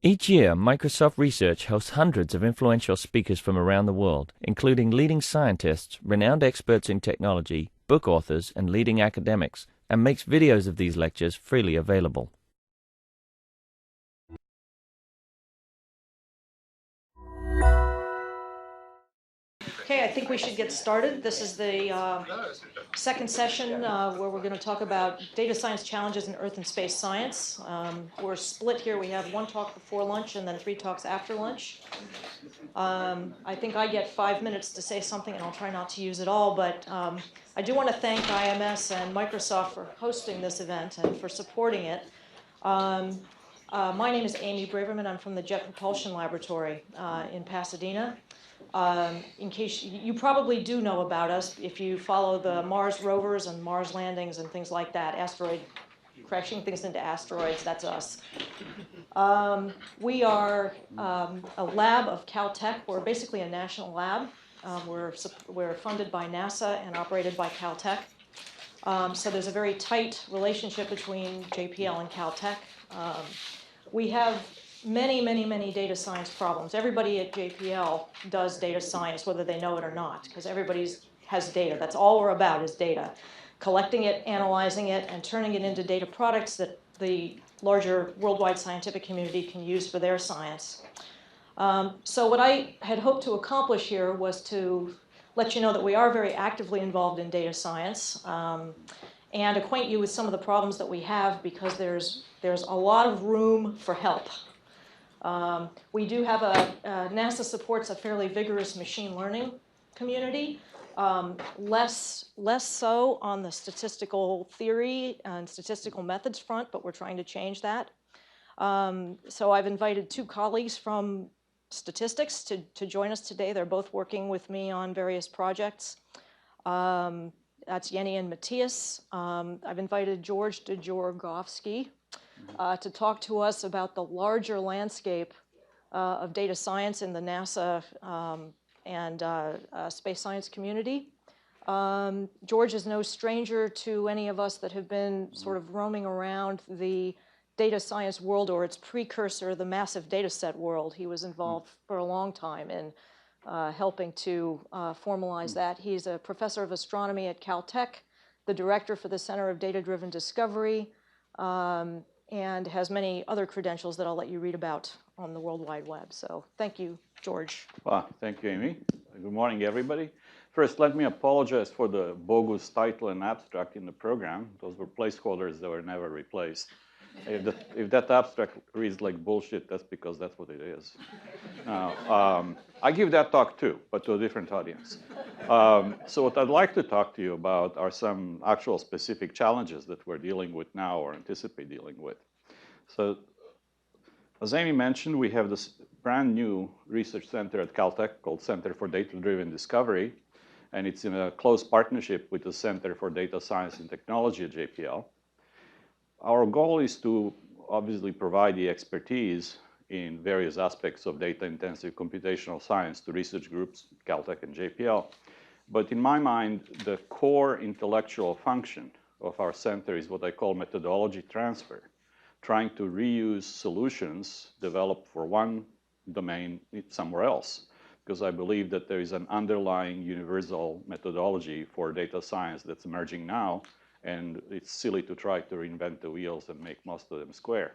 Each year, Microsoft Research hosts hundreds of influential speakers from around the world, including leading scientists, renowned experts in technology, book authors, and leading academics, and makes videos of these lectures freely available. Okay, I think we should get started. This is the second session where we're going to talk about data science challenges in Earth and space science. We're split here. We have one talk before lunch and then 3 talks after lunch. I think I get 5 minutes to say something, and I'll try not to use it all, but I do want to thank IMS and Microsoft for hosting this event and for supporting it. My name is Amy Braverman. I'm from the Jet Propulsion Laboratory in Pasadena. In case you probably do know about us if you follow the Mars rovers and Mars landings and things like that, asteroid crashing things into asteroids, that's us. We are a lab of Caltech. We're basically a national lab. We're funded by NASA and operated by Caltech. So there's a very tight relationship between JPL and Caltech. We have many data science problems. Everybody at JPL does data science, whether they know it or not, because everybody has data. That's all we're about is data. Collecting it, analyzing it, and turning it into data products that the larger worldwide scientific community can use for their science. So what I had hoped to accomplish here was to let you know that we are very actively involved in data science and acquaint you with some of the problems that we have, because there's a lot of room for help. We do have NASA supports a fairly vigorous machine learning community, less so on the statistical theory and statistical methods front, but we're trying to change that. So I've invited 2 colleagues from statistics to join us today. They're both working with me on various projects. That's Jenny and Matthias. I've invited George Djorgovski to talk to us about the larger landscape of data science in the NASA and space science community. George is no stranger to any of us that have been sort of roaming around the data science world, or its precursor, the massive data set world. He was involved for a long time in helping to formalize that. He's a professor of astronomy at Caltech, the director for the Center of Data-Driven Discovery, and has many other credentials that I'll let you read about on the World Wide Web. So thank you, George. Well, thank you, Amy. Good morning, everybody. First, let me apologize for the bogus title and abstract in the program. Those were placeholders that were never replaced. If that abstract reads like bullshit, that's because that's what it is. Now, I give that talk too, but to a different audience. So what I'd like to talk to you about are some actual specific challenges that we're dealing with now or anticipate dealing with. So as Amy mentioned, we have this brand new research center at Caltech called Center for Data-Driven Discovery, and it's in a close partnership with the Center for Data Science and Technology at JPL. Our goal is to obviously provide the expertise in various aspects of data-intensive computational science to research groups, Caltech and JPL. But in my mind, the core intellectual function of our center is what I call methodology transfer, trying to reuse solutions developed for one domain somewhere else, because I believe that there is an underlying universal methodology for data science that's emerging now, and it's silly to try to reinvent the wheels and make most of them square.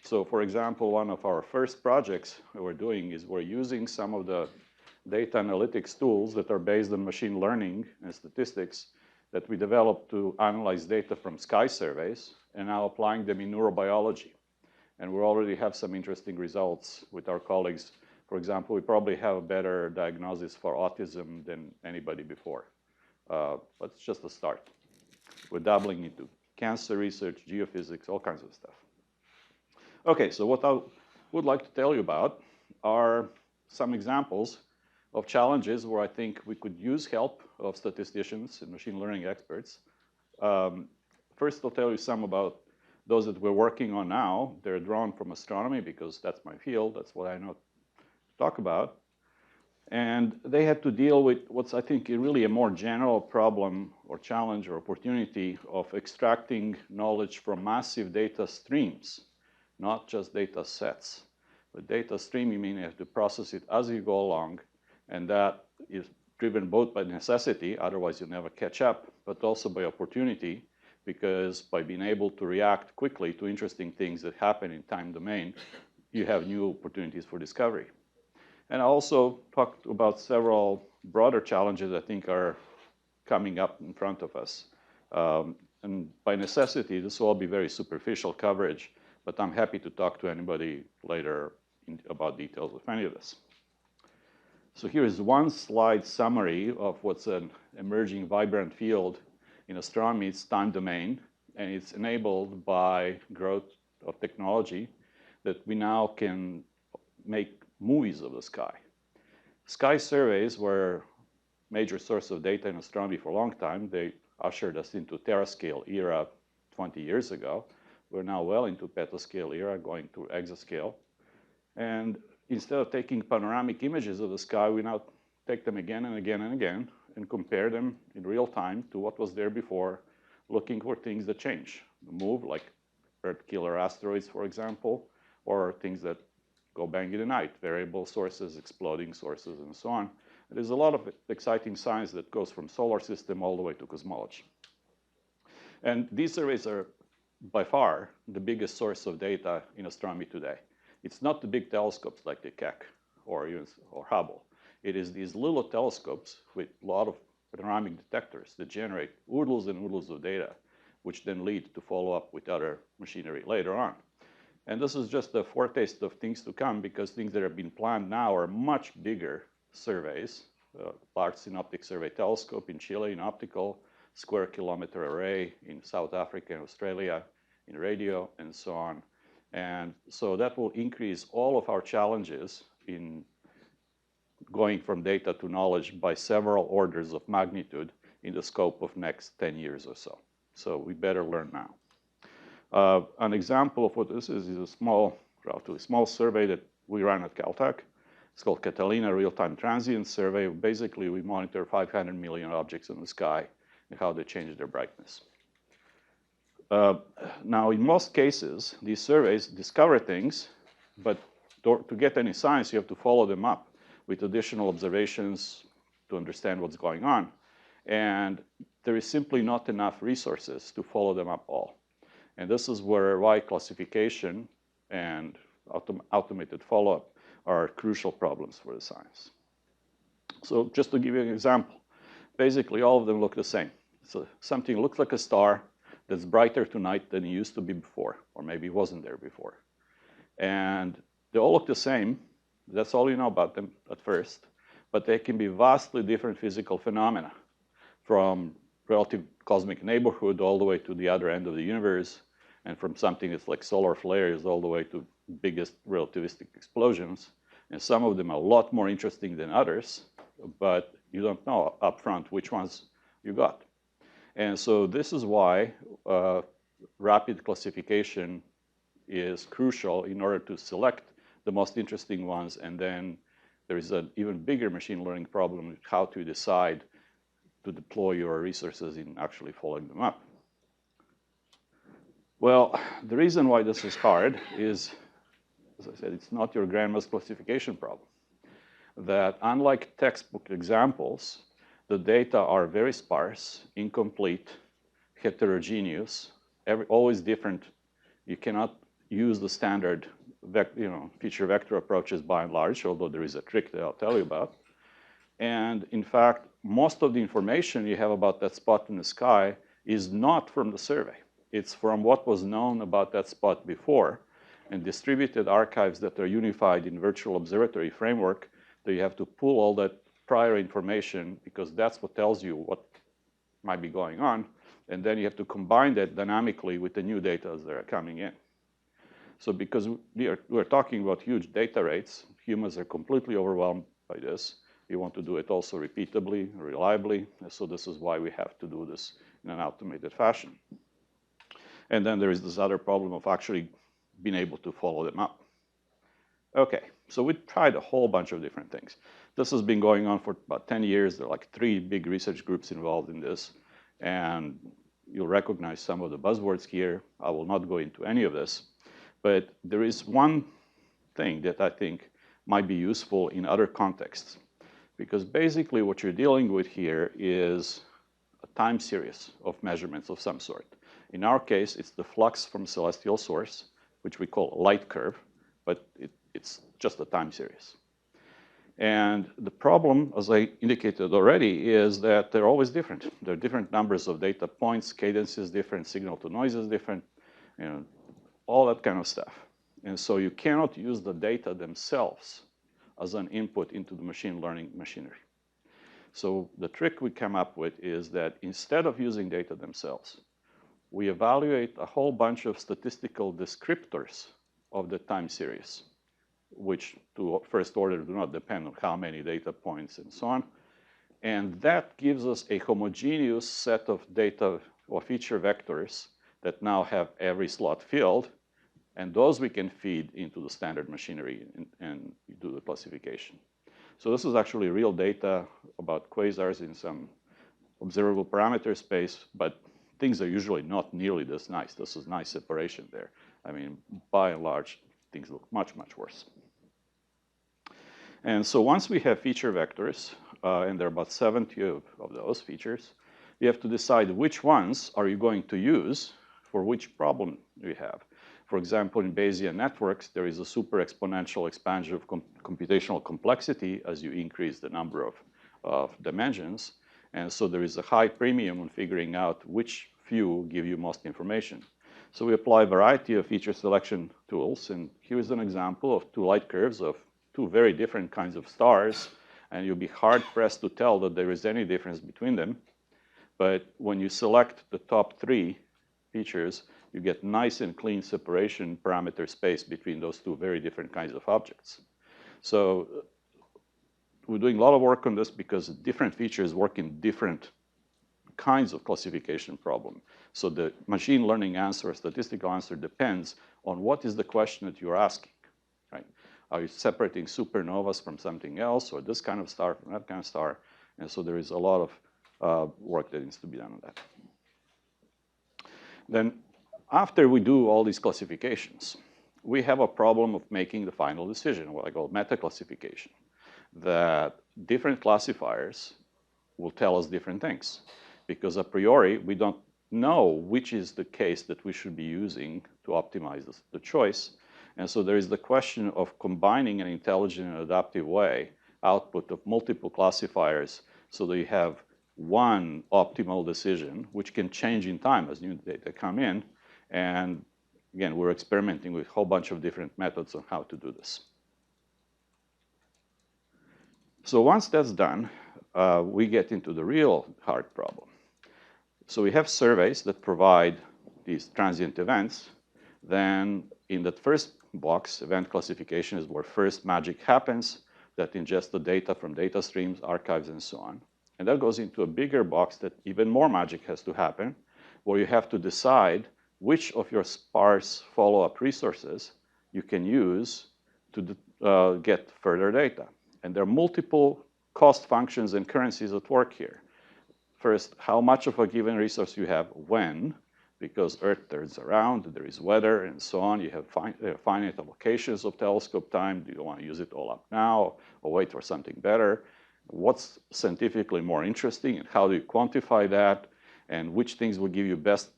So for example, one of our first projects that we're doing is we're using some of the data analytics tools that are based on machine learning and statistics that we developed to analyze data from sky surveys, and now applying them in neurobiology. And we already have some interesting results with our colleagues. For example, we probably have a better diagnosis for autism than anybody before. But it's just a start. We're dabbling into cancer research, geophysics, all kinds of stuff. Okay, so what I would like to tell you about are some examples of challenges where I think we could use help of statisticians and machine learning experts. First, I'll tell you some about those that we're working on now. They're drawn from astronomy because that's my field. That's what I know to talk about. And they had to deal with what's, I think, really a more general problem or challenge or opportunity of extracting knowledge from massive data streams, not just data sets. With data stream, you mean you have to process it as you go along, and that is driven both by necessity, otherwise you'll never catch up, but also by opportunity, because by being able to react quickly to interesting things that happen in time domain, you have new opportunities for discovery. And I also talked about several broader challenges I think are coming up in front of us. And by necessity, this will all be very superficial coverage, but I'm happy to talk to anybody later about details of any of this. So here is one slide summary of what's an emerging vibrant field in astronomy. It's time domain, and it's enabled by growth of technology that we now can make movies of the sky. Sky surveys were a major source of data in astronomy for a long time. They ushered us into terascale era 20 years ago. We're now well into petascale era, going to exascale. And instead of taking panoramic images of the sky, we now take them again and again and again and compare them in real time to what was there before, looking for things that change, move, like Earth-killer asteroids, for example, or things that go bang in the night, variable sources, exploding sources, and so on. There's a lot of exciting science that goes from solar system all the way to cosmology. And these surveys are by far the biggest source of data in astronomy today. It's not the big telescopes like the Keck or Hubble. It is these little telescopes with a lot of panoramic detectors that generate oodles and oodles of data, which then lead to follow up with other machinery later on. And this is just a foretaste of things to come, because things that have been planned now are much bigger surveys. Large Synoptic Survey Telescope in Chile in optical, square kilometer array in South Africa and Australia in radio, and so on. And so that will increase all of our challenges in going from data to knowledge by several orders of magnitude in the scope of next 10 years or so. So we better learn now. An example of what this is a small, relatively small survey that we run at Caltech. It's called Catalina Real-Time Transient Survey. Basically, we monitor 500 million objects in the sky and how they change their brightness. Now, in most cases, these surveys discover things, but to get any science, you have to follow them up with additional observations to understand what's going on. And there is simply not enough resources to follow them up all. And this is why classification and automated follow-up are crucial problems for the science. So just to give you an example, basically all of them look the same. So something looks like a star that's brighter tonight than it used to be before, or maybe it wasn't there before. And they all look the same. That's all you know about them at first. But they can be vastly different physical phenomena, from relative cosmic neighborhood all the way to the other end of the universe, and from something that's like solar flares all the way to biggest relativistic explosions. And some of them are a lot more interesting than others, but you don't know upfront which ones you got. And so this is why rapid classification is crucial in order to select the most interesting ones. And then there is an even bigger machine learning problem with how to decide to deploy your resources in actually following them up. Well, the reason why this is hard is, as I said, it's not your grandma's classification problem. That unlike textbook examples, the data are very sparse, incomplete, heterogeneous, always different. You cannot use the standard feature vector approaches by and large, although there is a trick that I'll tell you about. And in fact, most of the information you have about that spot in the sky is not from the survey. It's from what was known about that spot before, and distributed archives that are unified in virtual observatory framework, that you have to pull all that prior information, because that's what tells you what might be going on, and then you have to combine that dynamically with the new data as they're coming in. So because we're talking about huge data rates, humans are completely overwhelmed by this. You want to do it also repeatably, reliably, and so this is why we have to do this in an automated fashion. And then there is this other problem of actually being able to follow them up. Okay, so we tried a whole bunch of different things. This has been going on for about 10 years. There are like 3 big research groups involved in this. And you'll recognize some of the buzzwords here. I will not go into any of this. But there is one thing that I think might be useful in other contexts. Because basically what you're dealing with here is a time series of measurements of some sort. In our case, it's the flux from celestial source, which we call light curve, but it's just a time series. And the problem, as I indicated already, is that they're always different. There are different numbers of data points, cadence is different, signal to noise is different, all that kind of stuff. And so you cannot use the data themselves as an input into the machine learning machinery. So the trick we come up with is that instead of using data themselves, we evaluate a whole bunch of statistical descriptors of the time series, which to first order do not depend on how many data points and so on. And that gives us a homogeneous set of data or feature vectors that now have every slot filled. And those we can feed into the standard machinery and do the classification. So this is actually real data about quasars in some observable parameter space, but things are usually not nearly this nice. This is nice separation there. I mean, by and large, things look much, much worse. And so once we have feature vectors, and there are about 70 of those features, you have to decide which ones are you going to use for which problem you have. For example, in Bayesian networks, there is a super exponential expansion of computational complexity as you increase the number of dimensions. And so there is a high premium on figuring out which few give you most information. So we apply a variety of feature selection tools. And here's an example of two light curves of two very different kinds of stars. And you'll be hard-pressed to tell that there is any difference between them. But when you select the top three features, you get nice and clean separation parameter space between those two very different kinds of objects. So we're doing a lot of work on this because different features work in different kinds of classification problem. So the machine learning answer, statistical answer, depends on what is the question that you're asking, right? Are you separating supernovas from something else, or this kind of star from that kind of star? And so there is a lot of work that needs to be done on that. Then after we do all these classifications, we have a problem of making the final decision, what I call meta-classification, that different classifiers will tell us different things. Because a priori, we don't know which is the case that we should be using to optimize the choice. And so there is the question of combining in an intelligent and adaptive way output of multiple classifiers so that you have one optimal decision, which can change in time as new data come in. And again, we're experimenting with a whole bunch of different methods on how to do this. So once that's done, we get into the real hard problem. So we have surveys that provide these transient events. Then in that first box, event classification is where first magic happens that ingests the data from data streams, archives, and so on. And that goes into a bigger box that even more magic has to happen, where you have to decide which of your sparse follow-up resources you can use to get further data. And there are multiple cost functions and currencies at work here. First, how much of a given resource you have when, because Earth turns around, there is weather, and so on. You have finite allocations of telescope time. Do you want to use it all up now or wait for something better? What's scientifically more interesting, and how do you quantify that? And which things will give you best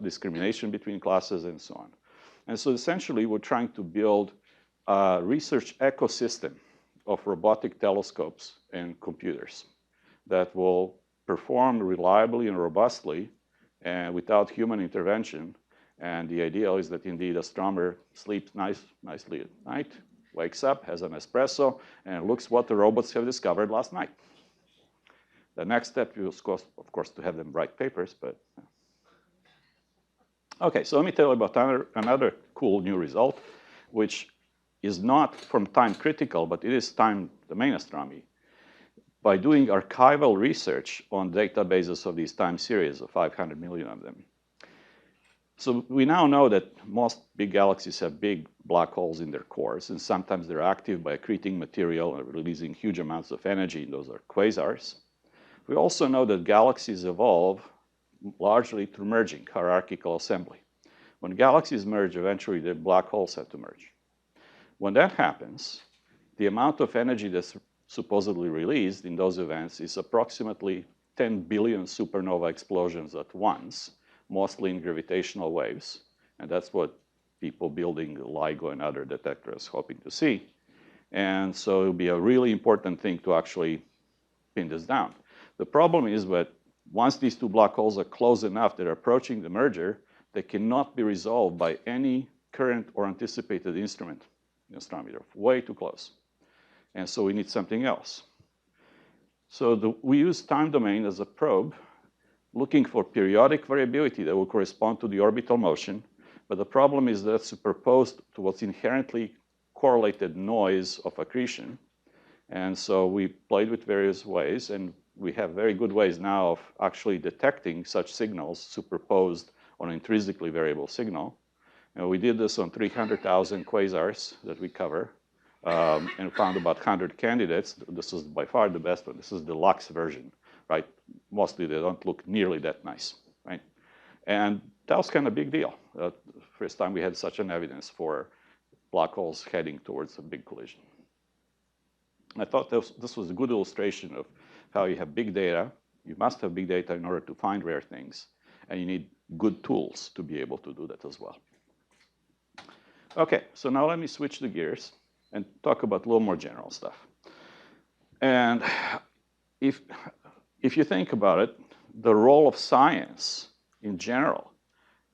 discrimination between classes, and so on. And so essentially, we're trying to build a research ecosystem of robotic telescopes and computers that will perform reliably and robustly and without human intervention. And the idea is that indeed astronomer sleeps nicely at night, wakes up, has an espresso, and looks what the robots have discovered last night. The next step is, of course, to have them write papers, but. Okay, so let me tell you about another cool new result, which is not from time critical, but it is time domain astronomy. By doing archival research on databases of these time series of 500 million of them. So we now know that most big galaxies have big black holes in their cores, and sometimes they're active by accreting material and releasing huge amounts of energy. Those are quasars. We also know that galaxies evolve largely through merging, hierarchical assembly. When galaxies merge, eventually the black holes have to merge. When that happens, the amount of energy that's supposedly released in those events is approximately 10 billion supernova explosions at once, mostly in gravitational waves. And that's what people building LIGO and other detectors hoping to see. And so it'll be a really important thing to actually pin this down. The problem is that once these two black holes are close enough, they're approaching the merger, they cannot be resolved by any current or anticipated instrument in astronomy. They're way too close. And so we need something else. So we use time domain as a probe, looking for periodic variability that will correspond to the orbital motion. But the problem is that it's superposed to what's inherently correlated noise of accretion. And so we played with various ways, and we have very good ways now of actually detecting such signals superposed on an intrinsically variable signal. And we did this on 300,000 quasars that we cover, and found about 100 candidates. This is by far the best one. This is the deluxe version, right? Mostly they don't look nearly that nice, right? And that was kind of a big deal. First time we had such an evidence for black holes heading towards a big collision. I thought this was a good illustration of how you have big data. You must have big data in order to find rare things, and you need good tools to be able to do that as well. Okay, so now let me switch the gears and talk about a little more general stuff. And if you think about it, the role of science in general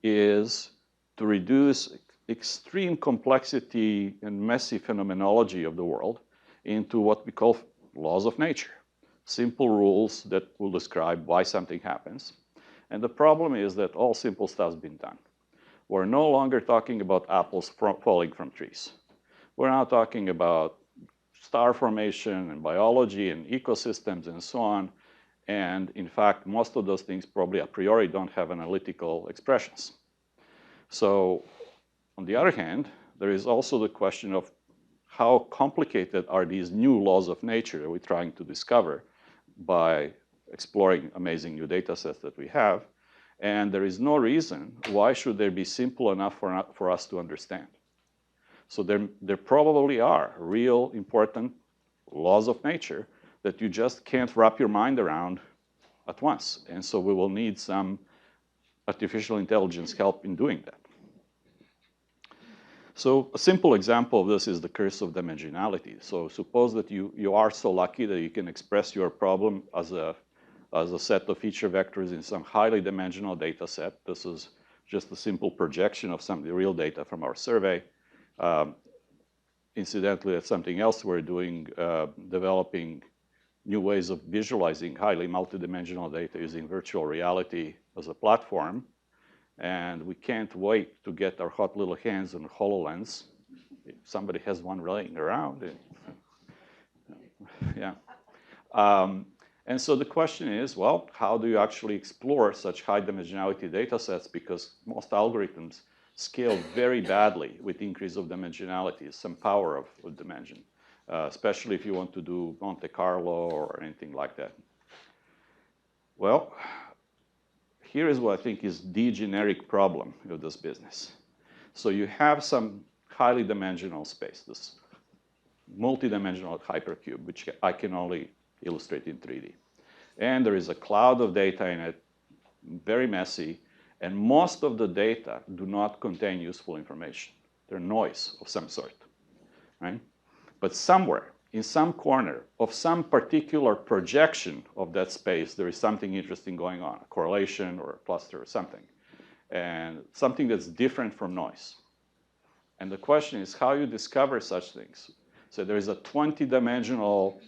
is to reduce extreme complexity and messy phenomenology of the world into what we call laws of nature, simple rules that will describe why something happens. And the problem is that all simple stuff's been done. We're no longer talking about apples falling from trees. We're now talking about star formation and biology and ecosystems and so on. And in fact, most of those things probably a priori don't have analytical expressions. So on the other hand, there is also the question of how complicated are these new laws of nature that we're trying to discover by exploring amazing new data sets that we have. And there is no reason why should they be simple enough for us to understand. So there probably are real important laws of nature that you just can't wrap your mind around at once. And so we will need some artificial intelligence help in doing that. So a simple example of this is the curse of dimensionality. So suppose that you are so lucky that you can express your problem as a set of feature vectors in some highly dimensional data set. This is just a simple projection of some of the real data from our survey. Incidentally, that's something else we're doing, developing new ways of visualizing highly multidimensional data using virtual reality as a platform. And we can't wait to get our hot little hands on HoloLens. If somebody has one laying around. Yeah. And so the question is, well, how do you actually explore such high dimensionality data sets? Because most algorithms scale very badly with increase of dimensionality, some power of dimension, especially if you want to do Monte Carlo or anything like that. Well, here is what I think is the generic problem of this business. So you have some highly dimensional space, this multidimensional hypercube, which I can only illustrate in 3D. And there is a cloud of data in it, very messy, and most of the data do not contain useful information. They're noise of some sort, right? But somewhere, in some corner of some particular projection of that space, there is something interesting going on, a correlation or a cluster or something, and something that's different from noise. And the question is how you discover such things. So there is a 20-dimensional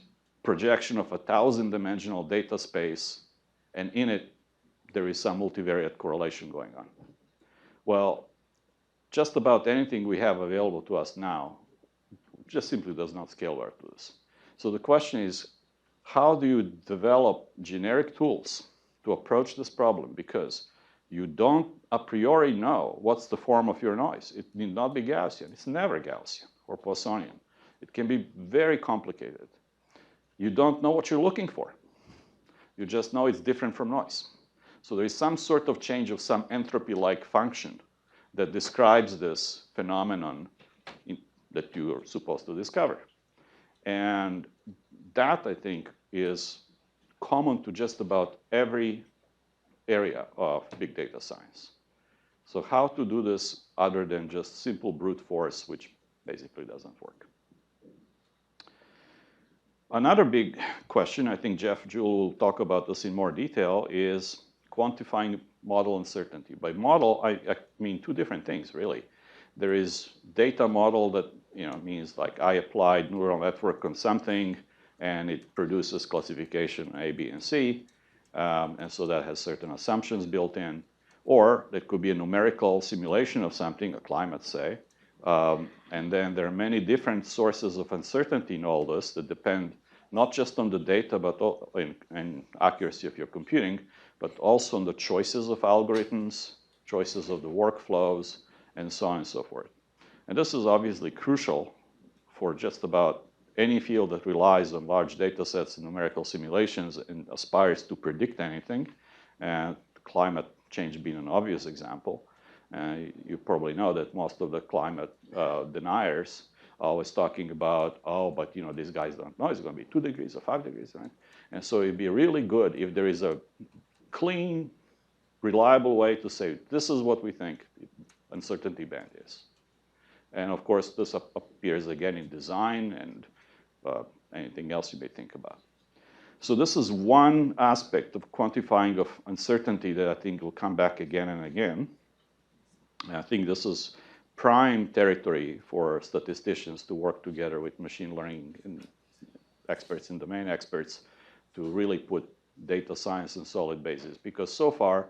projection of a 1,000-dimensional data space, and in it, there is some multivariate correlation going on. Well, just about anything we have available to us now just simply does not scale well to this. So the question is, how do you develop generic tools to approach this problem? Because you don't a priori know what's the form of your noise. It need not be Gaussian. It's never Gaussian or Poissonian. It can be very complicated. You don't know what you're looking for. You just know it's different from noise. So there is some sort of change of some entropy-like function that describes this phenomenon that you are supposed to discover. And that, I think, is common to just about every area of big data science. So how to do this other than just simple brute force, which basically doesn't work. Another big question, I think Jeff Jewell will talk about this in more detail, is quantifying model uncertainty. By model, I mean two different things, really. There is data model that means like I applied neural network on something, and it produces classification A, B, and C. And so that has certain assumptions built in. Or it could be a numerical simulation of something, a climate, say. And then there are many different sources of uncertainty in all this that depend not just on the data but and accuracy of your computing, but also on the choices of algorithms, choices of the workflows, and so on and so forth. And this is obviously crucial for just about any field that relies on large data sets and numerical simulations and aspires to predict anything, and climate change being an obvious example. You probably know that most of the climate deniers are always talking about, oh, but these guys don't know it's going to be 2 degrees or 5 degrees, right? And so it'd be really good if there is a clean, reliable way to say, this is what we think the uncertainty band is. And of course, this appears again in design and anything else you may think about. So this is one aspect of quantifying of uncertainty that I think will come back again and again. And I think this is prime territory for statisticians to work together with machine learning experts and domain experts to really put data science in solid basis. Because so far,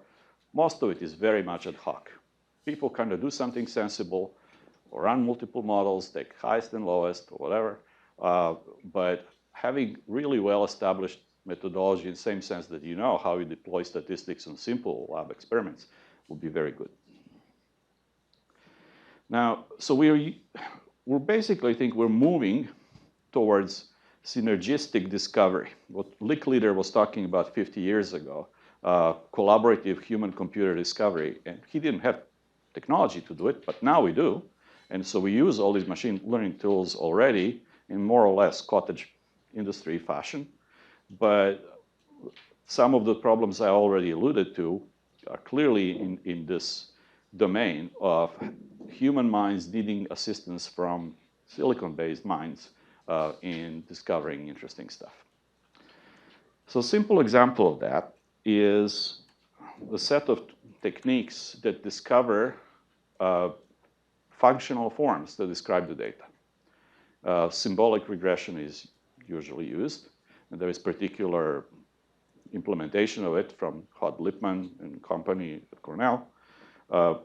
most of it is very much ad hoc. People kind of do something sensible or run multiple models, take highest and lowest or whatever. But having really well-established methodology in the same sense that you know how you deploy statistics on simple lab experiments would be very good. Now, so we're basically, I think we're moving towards synergistic discovery, what Licklider was talking about 50 years ago, collaborative human-computer discovery. And he didn't have technology to do it, but now we do. And so we use all these machine learning tools already in more or less cottage industry fashion. But some of the problems I already alluded to are clearly in this domain of human minds needing assistance from silicon-based minds in discovering interesting stuff. So a simple example of that is the set of techniques that discover functional forms that describe the data. Symbolic regression is usually used, and there is particular implementation of it from Hod Lipman and company at Cornell.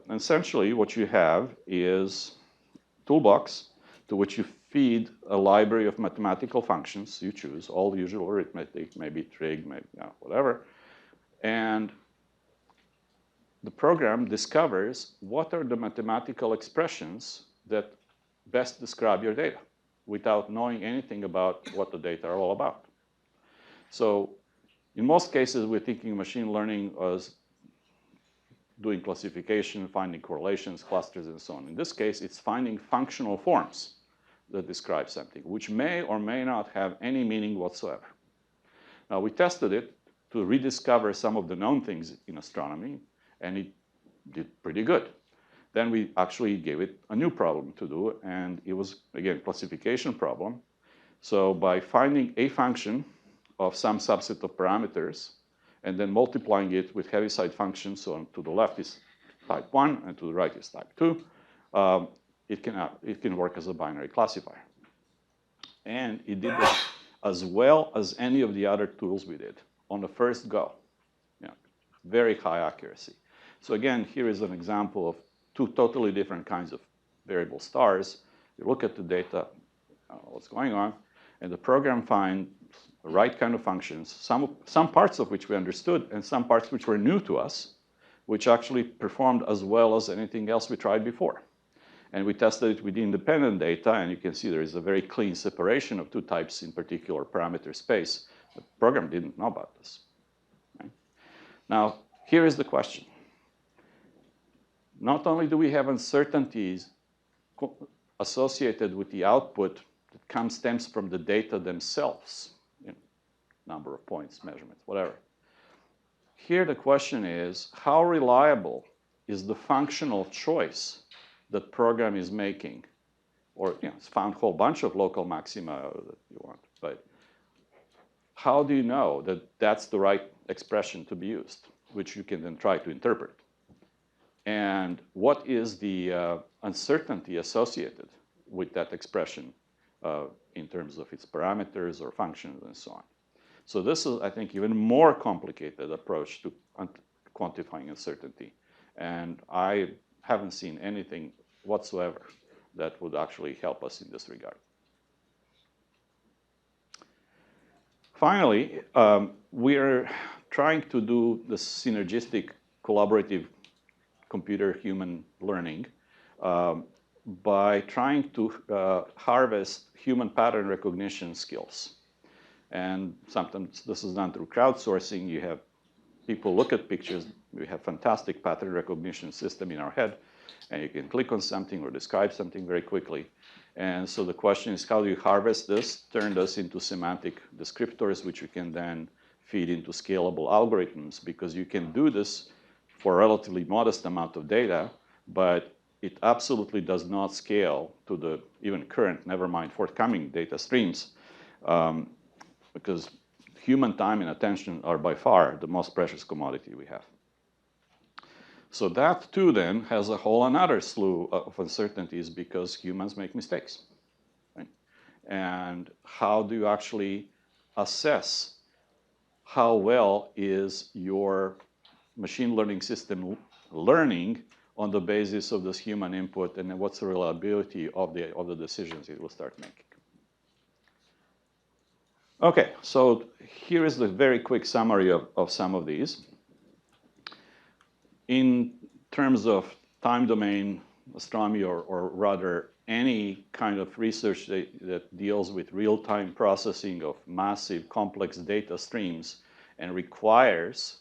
Essentially, what you have is a toolbox to which you feed a library of mathematical functions. You choose all the usual arithmetic, maybe trig, maybe whatever. And the program discovers what are the mathematical expressions that best describe your data without knowing anything about what the data are all about. So in most cases, we're thinking machine learning as doing classification, finding correlations, clusters, and so on. In this case, it's finding functional forms that describe something, which may or may not have any meaning whatsoever. Now, we tested it to rediscover some of the known things in astronomy, and it did pretty good. Then we actually gave it a new problem to do, and it was, again, classification problem. So by finding a function of some subset of parameters, and then multiplying it with Heaviside functions, so to the left is type 1, and to the right is type 2, it can work as a binary classifier. And it did it as well as any of the other tools we did on the first go. Very high accuracy. So again, here is an example of two totally different kinds of variable stars. You look at the data, what's going on, and the program finds the right kind of functions, some parts of which we understood and some parts which were new to us, which actually performed as well as anything else we tried before. And we tested it with independent data, and you can see there is a very clean separation of two types in particular parameter space. The program didn't know about this. Right? Now, here is the question. Not only do we have uncertainties associated with the output that stems from the data themselves, number of points, measurements, whatever. Here the question is, how reliable is the functional choice that program is making? Or it's found a whole bunch of local maxima that you want, but how do you know that that's the right expression to be used, which you can then try to interpret? And what is the uncertainty associated with that expression in terms of its parameters or functions and so on? So this is, I think, even more complicated approach to quantifying uncertainty. And I haven't seen anything whatsoever that would actually help us in this regard. Finally, we're trying to do the synergistic collaborative computer-human learning by trying to harvest human pattern recognition skills. And sometimes this is done through crowdsourcing. You have people look at pictures. We have fantastic pattern recognition system in our head, and you can click on something or describe something very quickly. And so the question is, how do you harvest this, turn this into semantic descriptors, which you can then feed into scalable algorithms, because you can do this for a relatively modest amount of data, but it absolutely does not scale to the even current, never mind forthcoming data streams, because human time and attention are by far the most precious commodity we have. So that too then has a whole another slew of uncertainties because humans make mistakes. Right? And how do you actually assess how well is your machine learning system learning on the basis of this human input, and then what's the reliability of the decisions it will start making? Okay, so here is the very quick summary of some of these. In terms of time domain astronomy, or rather any kind of research that deals with real-time processing of massive complex data streams and requires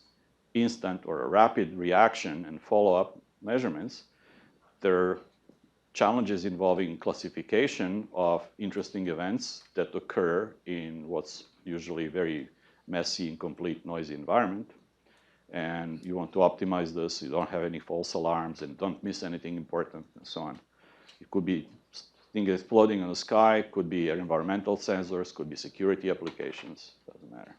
instant or a rapid reaction and follow-up measurements, there are challenges involving classification of interesting events that occur in what's usually very messy, incomplete, noisy environment. And you want to optimize this, you don't have any false alarms and don't miss anything important and so on. It could be things floating in the sky, could be environmental sensors, could be security applications, doesn't matter.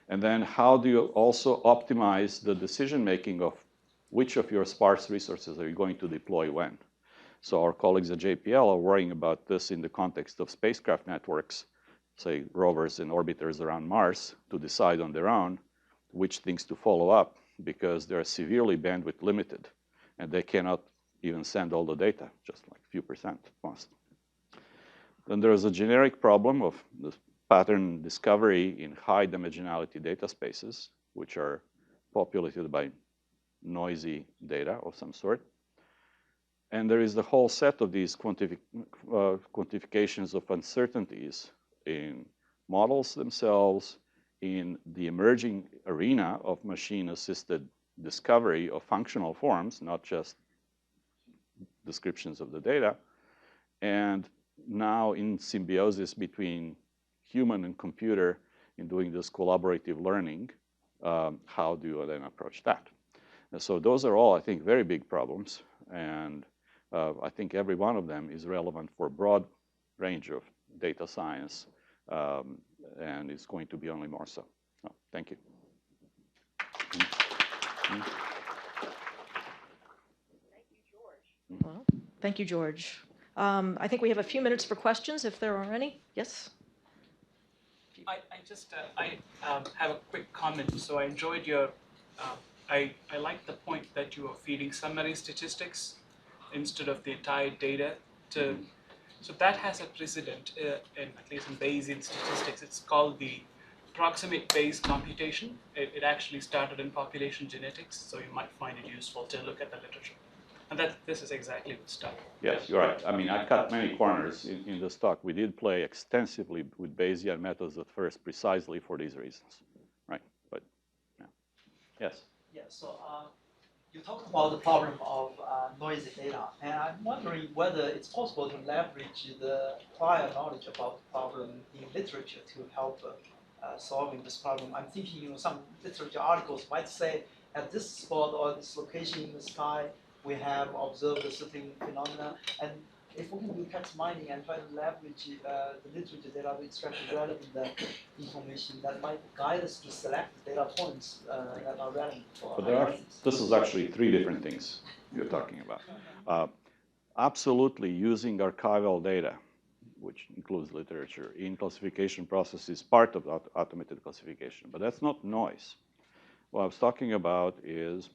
And then how do you also optimize the decision-making of which of your sparse resources are you going to deploy when? So our colleagues at JPL are worrying about this in the context of spacecraft networks, say rovers and orbiters around Mars, to decide on their own which things to follow up, because they're severely bandwidth limited, and they cannot even send all the data, just like a few percent most. Then there's a generic problem of the pattern discovery in high dimensionality data spaces, which are populated by noisy data of some sort. And there is the whole set of these quantifications of uncertainties in models themselves, in the emerging arena of machine-assisted discovery of functional forms, not just descriptions of the data, and now in symbiosis between human and computer in doing this collaborative learning, how do you then approach that? And so those are all, I think, very big problems, and I think every one of them is relevant for a broad range of data science, and it's going to be only more so. Oh, thank you. Thank you, George. Well, thank you, George. I think we have a few minutes for questions, if there are any. Yes? I have a quick comment. So I enjoyed your, I like the point that you are feeding summary statistics instead of the entire data to, so that has a precedent at least in Bayesian statistics. It's called the proximate Bayes computation. It actually started in population genetics, so you might find it useful to look at the literature. And this is exactly what's done. Yes, you're right. I mean, I cut many corners in this talk. We did play extensively with Bayesian methods at first, precisely for these reasons, right? But, yeah. Yes? Yeah, so you talked about the problem of noisy data, and I'm wondering whether it's possible to leverage the prior knowledge about the problem in literature to help solving this problem. I'm thinking, some literature articles might say, at this spot or this location in the sky, we have observed a certain phenomena, and if we can do text mining and try to leverage the literature data to extract relevant information, that might guide us to select data points that are relevant for But analysis. this is actually three different things you're talking about. Absolutely using archival data, which includes literature, in classification process is part of automated classification, but that's not noise. What I was talking about is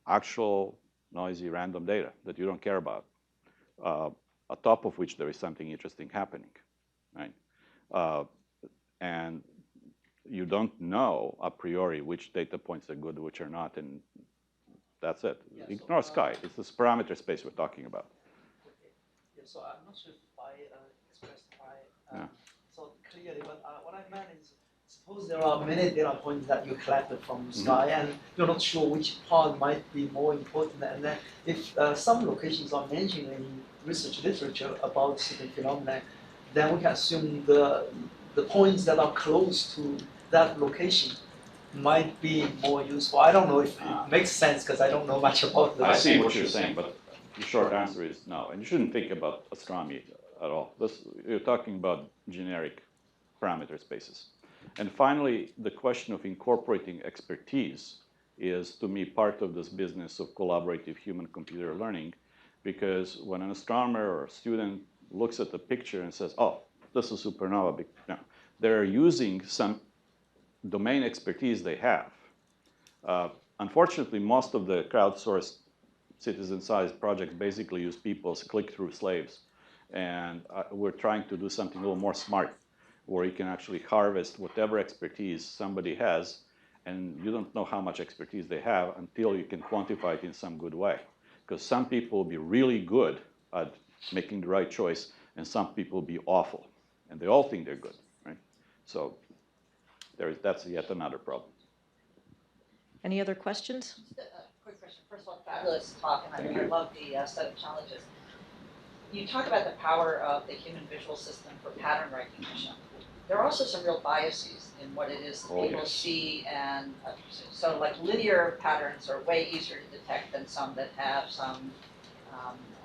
actual noisy random data that you don't care about, on top of which there is something interesting happening, right? And you don't know a priori which data points are good, which are not, and that's it. Yeah, Ignore sky. It's this parameter space we're talking about. Okay. Yeah, so I'm not sure if I expressed Yeah. so clearly, but what I meant is, suppose there are many data points that you collected from the sky, and you're not sure which part might be more important. And then if some locations are mentioned in research literature about certain phenomena, then we can assume the points that are close to that location might be more useful. I don't know if it makes sense because I don't know much about the. I see what you're saying, but the short answer is no. And you shouldn't think about astronomy at all. You're talking about generic parameter spaces. And finally, the question of incorporating expertise is, to me, part of this business of collaborative human-computer learning, because when an astronomer or a student looks at the picture and says, oh, this is supernova, they're using some domain expertise they have. Unfortunately, most of the crowdsourced citizen-sized projects basically use people as click-through slaves. And we're trying to do something a little more smart, where you can actually harvest whatever expertise somebody has, and you don't know how much expertise they have until you can quantify it in some good way. Because some people will be really good at making the right choice, and some people will be awful. And they all think they're good, right? So that's yet another problem. Any other questions? Just a quick question. First of all, fabulous talk, and I love the set of challenges. You talk about the power of the human visual system for pattern recognition. There are also some real biases in what it is that people see, and so like linear patterns are way easier to detect than some that have some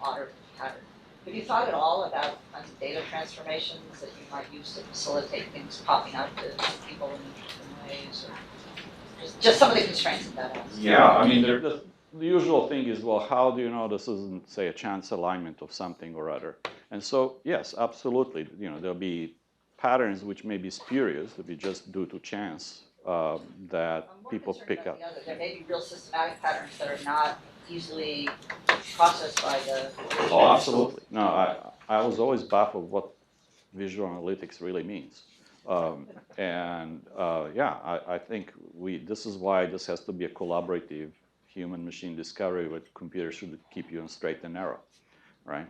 odder pattern. Have you thought at all about kinds of data transformations that you might use to facilitate things popping out to people in interesting ways? Or just some of the constraints that has. Yeah, I mean, the usual thing is, well, how do you know this isn't, say, a chance alignment of something or other? And so, yes, absolutely. There'll be patterns which may be spurious, that be just due to chance, that people pick up. There may be real systematic patterns that are not easily processed by the. Oh, absolutely. No, I was always baffled what visual analytics really means. I think this is why this has to be a collaborative human-machine discovery, where computers should keep you on straight and narrow, right?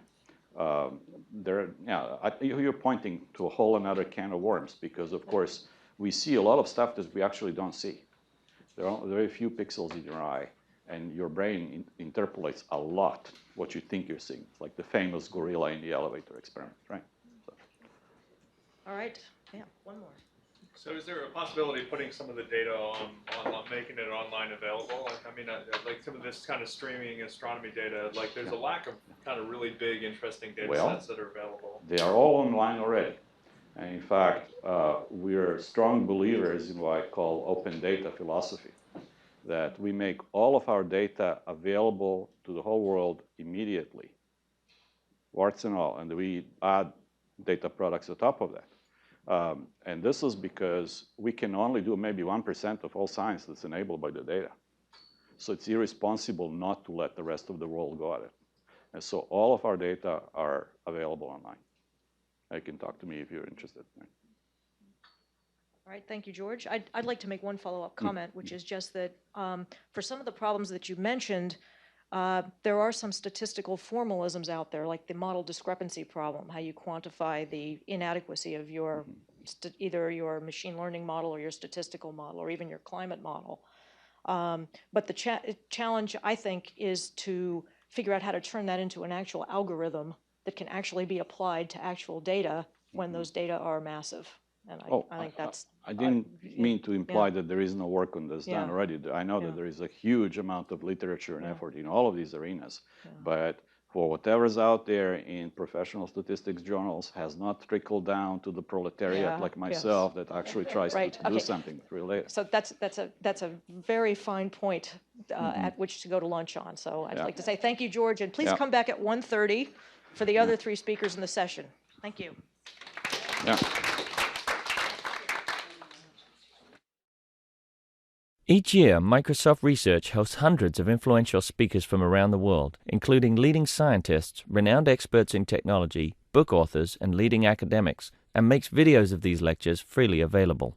You're pointing to a whole another can of worms, because of course we see a lot of stuff that we actually don't see. There are very few pixels in your eye, and your brain interpolates a lot what you think you're seeing. It's like the famous gorilla in the elevator experiment, right? So. All right. Yeah, one more. So is there a possibility of putting some of the data on making it online available? Like some of this kind of streaming astronomy data, like there's a lack of kind of really big, interesting data sets that are available. They are all online already. And in fact, we're strong believers in what I call open data philosophy, that we make all of our data available to the whole world immediately, warts and all, and we add data products on top of that. And this is because we can only do maybe 1% of all science that's enabled by the data. So it's irresponsible not to let the rest of the world go at it. And so all of our data are available online. You can talk to me if you're interested. All right, thank you, George. I'd like to make one follow-up comment, which is just that for some of the problems that you mentioned, there are some statistical formalisms out there, like the model discrepancy problem, how you quantify the inadequacy of either your machine learning model or your statistical model or even your climate model. But the challenge, I think, is to figure out how to turn that into an actual algorithm that can actually be applied to actual data when those data are massive. And I think that's... I didn't mean to imply that there is no work on this done already. I know that there is a huge amount of literature and effort in all of these arenas, but for whatever's out there in professional statistics journals has not trickled down to the proletariat like myself that actually tries to do something related. So that's a very fine point at which to go to lunch on. So I'd like to say thank you, George, and please come back at 1:30 for the other 3 speakers in the session. Thank you. Yeah. Each year, Microsoft Research hosts hundreds of influential speakers from around the world, including leading scientists, renowned experts in technology, book authors, and leading academics, and makes videos of these lectures freely available.